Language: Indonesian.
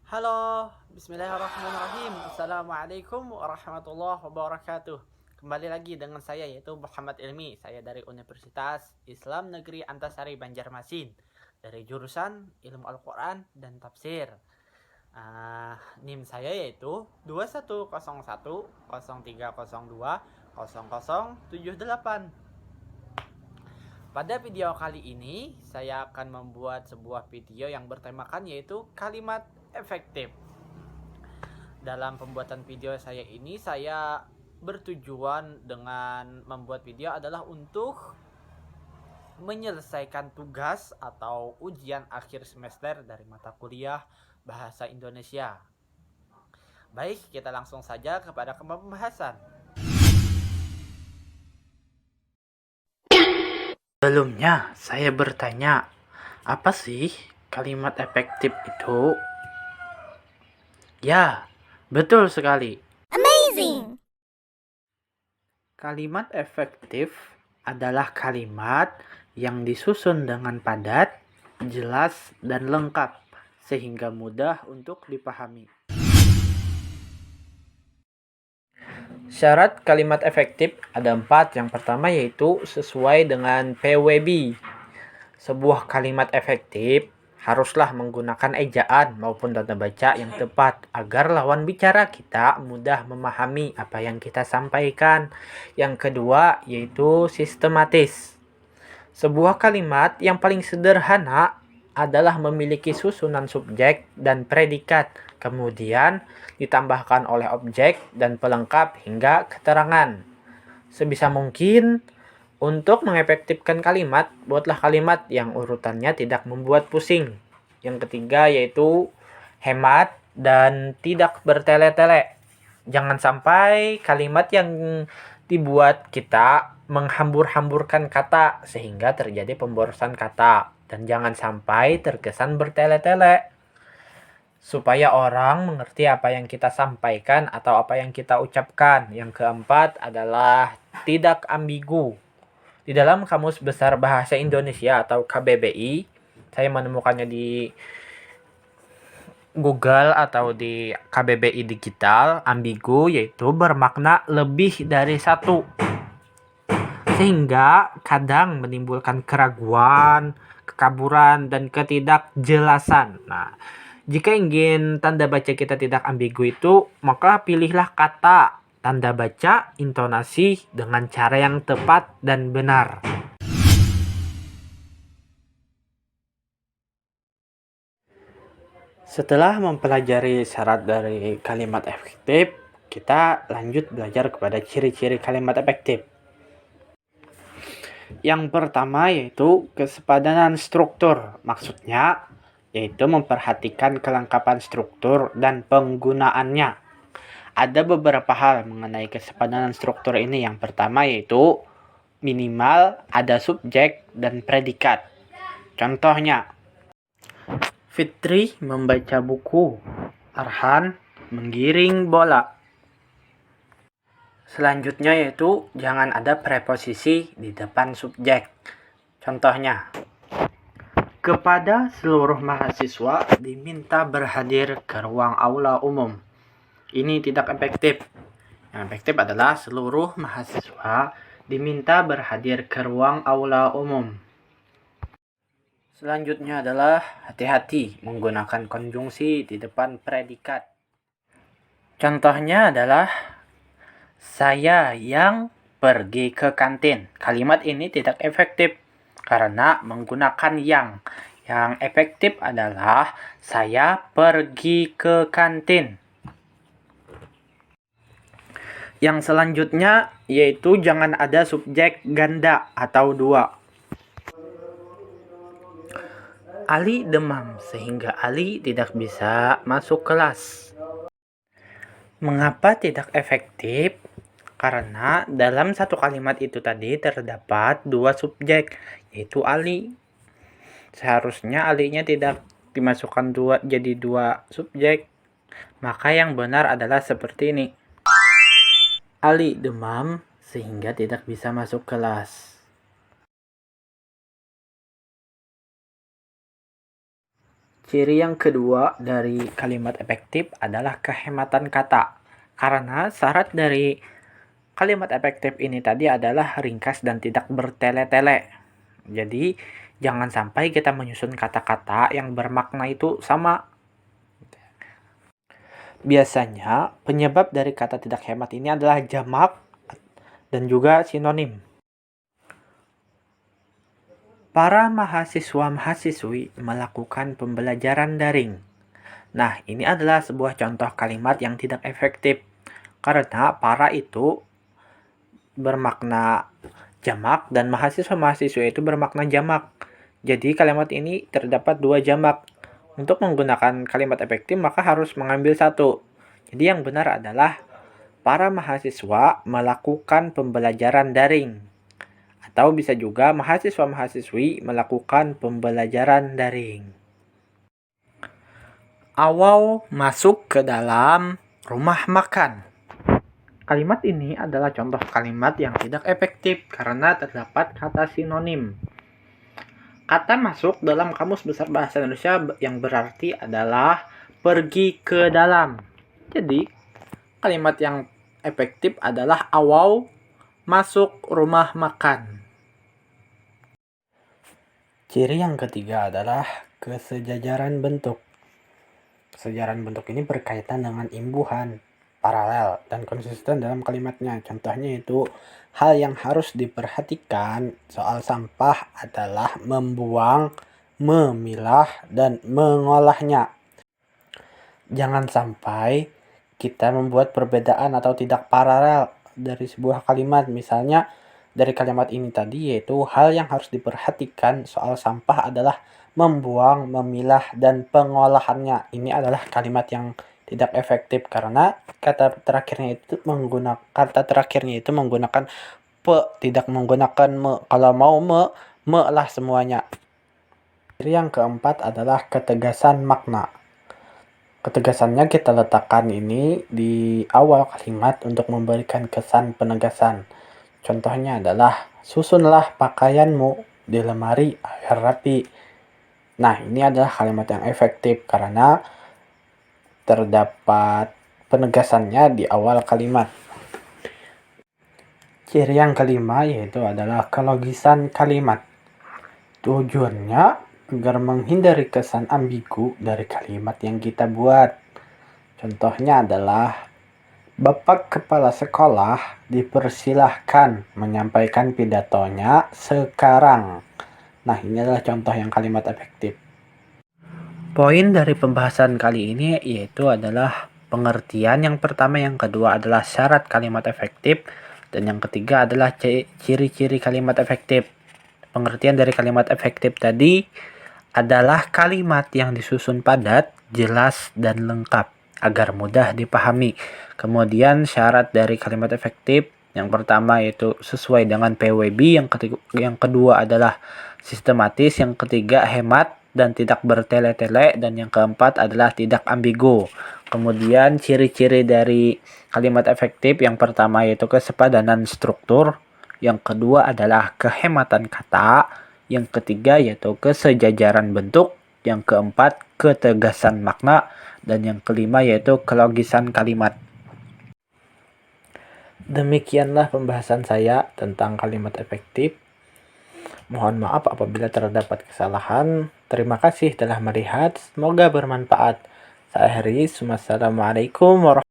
Halo, bismillahirrahmanirrahim. Assalamualaikum warahmatullahi wabarakatuh. Kembali lagi dengan saya yaitu Muhammad Ilmi. Saya dari Universitas Islam Negeri Antasari Banjarmasin dari jurusan Ilmu Al-Quran dan Tafsir. NIM saya yaitu 210103020078. Pada video kali ini saya akan membuat sebuah video yang bertemakan yaitu kalimat efektif. Dalam pembuatan video saya ini saya bertujuan dengan membuat video adalah untuk menyelesaikan tugas atau ujian akhir semester dari mata kuliah Bahasa Indonesia. Baik, kita langsung saja kepada pembahasan. Sebelumnya, saya bertanya, apa sih kalimat efektif itu? Ya, betul sekali. Amazing! Kalimat efektif adalah kalimat yang disusun dengan padat, jelas, dan lengkap, sehingga mudah untuk dipahami. Syarat kalimat efektif ada 4. Yang pertama yaitu sesuai dengan PWB. Sebuah kalimat efektif haruslah menggunakan ejaan maupun tanda baca yang tepat agar lawan bicara kita mudah memahami apa yang kita sampaikan. Yang kedua yaitu sistematis. Sebuah kalimat yang paling sederhana adalah memiliki susunan subjek dan predikat, kemudian ditambahkan oleh objek dan pelengkap hingga keterangan. Sebisa mungkin, untuk mengefektifkan kalimat, buatlah kalimat yang urutannya tidak membuat pusing. Yang ketiga yaitu hemat dan tidak bertele-tele. Jangan sampai kalimat yang dibuat kita menghambur-hamburkan kata sehingga terjadi pemborosan kata. Dan jangan sampai terkesan bertele-tele supaya orang mengerti apa yang kita sampaikan atau apa yang kita ucapkan. Yang keempat adalah tidak ambigu. Di dalam Kamus Besar Bahasa Indonesia atau KBBI, saya menemukannya di Google atau di KBBI Digital, ambigu yaitu bermakna lebih dari satu. Sehingga kadang menimbulkan keraguan, kekaburan, dan ketidakjelasan. Nah, jika ingin tanda baca kita tidak ambigu itu, maka pilihlah kata, tanda baca, intonasi dengan cara yang tepat dan benar. Setelah mempelajari syarat dari kalimat efektif, kita lanjut belajar kepada ciri-ciri kalimat efektif. Yang pertama yaitu kesepadanan struktur. Maksudnya yaitu memperhatikan kelengkapan struktur dan penggunaannya. Ada beberapa hal mengenai kesepadanan struktur ini. Yang pertama yaitu minimal ada subjek dan predikat. Contohnya, Fitri membaca buku, Arhan menggiring bola. Selanjutnya yaitu jangan ada preposisi di depan subjek. Contohnya, kepada seluruh mahasiswa diminta berhadir ke ruang aula umum. Ini tidak efektif. Yang efektif adalah seluruh mahasiswa diminta berhadir ke ruang aula umum. Selanjutnya adalah hati-hati menggunakan konjungsi di depan predikat. Contohnya adalah saya yang pergi ke kantin. Kalimat ini tidak efektif karena menggunakan yang. Yang efektif adalah saya pergi ke kantin. Yang selanjutnya yaitu jangan ada subjek ganda atau dua. Ali demam sehingga Ali tidak bisa masuk kelas. Mengapa tidak efektif? Karena dalam satu kalimat itu tadi terdapat dua subjek, yaitu Ali. Seharusnya alinya tidak dimasukkan jadi dua subjek. Maka yang benar adalah seperti ini. Ali demam sehingga tidak bisa masuk kelas. Ciri yang kedua dari kalimat efektif adalah kehematan kata. Karena syarat dari kalimat efektif ini tadi adalah ringkas dan tidak bertele-tele. Jadi, jangan sampai kita menyusun kata-kata yang bermakna itu sama. Biasanya, penyebab dari kata tidak hemat ini adalah jamak dan juga sinonim. Para mahasiswa-mahasiswi melakukan pembelajaran daring. Nah, ini adalah sebuah contoh kalimat yang tidak efektif. Karena para itu bermakna jamak dan mahasiswa-mahasiswa itu bermakna jamak. Jadi kalimat ini terdapat dua jamak. Untuk menggunakan kalimat efektif maka harus mengambil satu. Jadi yang benar adalah para mahasiswa melakukan pembelajaran daring. Atau bisa juga mahasiswa-mahasiswi melakukan pembelajaran daring. Awal masuk ke dalam rumah makan. Kalimat ini adalah contoh kalimat yang tidak efektif karena terdapat kata sinonim. Kata masuk dalam Kamus Besar Bahasa Indonesia yang berarti adalah pergi ke dalam. Jadi, kalimat yang efektif adalah awal masuk rumah makan. Ciri yang ketiga adalah kesejajaran bentuk. Kesejajaran bentuk ini berkaitan dengan imbuhan, paralel, dan konsisten dalam kalimatnya. Contohnya itu, hal yang harus diperhatikan soal sampah adalah membuang, memilah, dan mengolahnya. Jangan sampai kita membuat perbedaan atau tidak paralel dari sebuah kalimat. Misalnya, dari kalimat ini tadi yaitu hal yang harus diperhatikan soal sampah adalah membuang, memilah, dan pengolahannya. Ini adalah kalimat yang tidak efektif karena kata terakhirnya itu menggunakan pe, tidak menggunakan me. Kalau mau me lah semuanya. Ciri yang keempat adalah ketegasan makna. Ketegasannya kita letakkan ini di awal kalimat untuk memberikan kesan penegasan. Contohnya adalah, susunlah pakaianmu di lemari agar rapi. Nah, ini adalah kalimat yang efektif karena terdapat penegasannya di awal kalimat. Ciri yang kelima yaitu adalah kelogisan kalimat. Tujuannya agar menghindari kesan ambigu dari kalimat yang kita buat. Contohnya adalah, Bapak Kepala Sekolah dipersilahkan menyampaikan pidatonya sekarang. Nah, ini adalah contoh yang kalimat efektif. Poin dari pembahasan kali ini yaitu adalah pengertian yang pertama, yang kedua adalah syarat kalimat efektif, dan yang ketiga adalah ciri-ciri kalimat efektif. Pengertian dari kalimat efektif tadi adalah kalimat yang disusun padat, jelas, dan lengkap agar mudah dipahami. Kemudian syarat dari kalimat efektif yang pertama yaitu sesuai dengan PWB, yang kedua adalah sistematis, yang ketiga hemat dan tidak bertele-tele, dan yang keempat adalah tidak ambigu. Kemudian ciri-ciri dari kalimat efektif yang pertama yaitu kesepadanan struktur, yang kedua adalah kehematan kata, yang ketiga yaitu kesejajaran bentuk, yang keempat ketegasan makna, dan yang kelima yaitu kelogisan kalimat. Demikianlah pembahasan saya tentang kalimat efektif. Mohon maaf apabila terdapat kesalahan. Terima kasih telah melihat. Semoga bermanfaat. Saya Haris. Wassalamualaikum warahmatullahi wabarakatuh.